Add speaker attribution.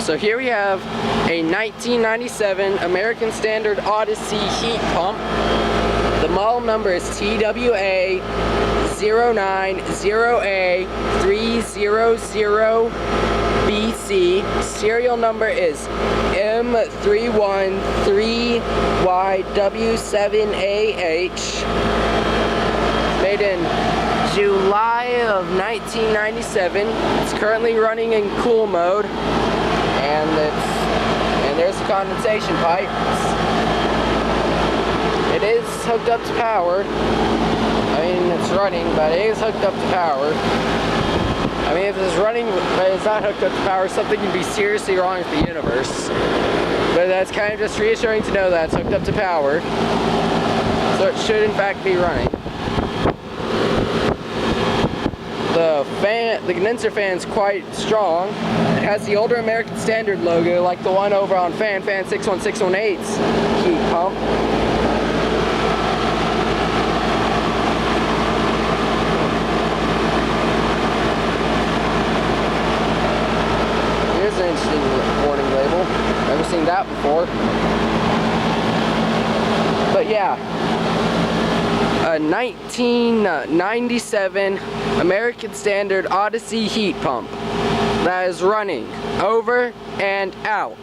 Speaker 1: So here we have a 1997 American Standard Odyssey heat pump. The model number is TWA090A300BC. Serial number is M313YW7AH. Made in July of 1997. It's currently running in cool mode, and there's the condensation pipes. It is hooked up to power. I mean, it's running, but it is hooked up to power. I mean, if it's running but it's not hooked up to power, something can be seriously wrong with the universe. But that's kind of just reassuring to know that it's hooked up to power. So it should in fact be running. The condenser fan is quite strong. It has the older American Standard logo, like the one over on Fan 61618's heat pump. Here's an interesting warning label. Never seen that before. But yeah. A 1997 American Standard Odyssey heat pump that is running. Over and out.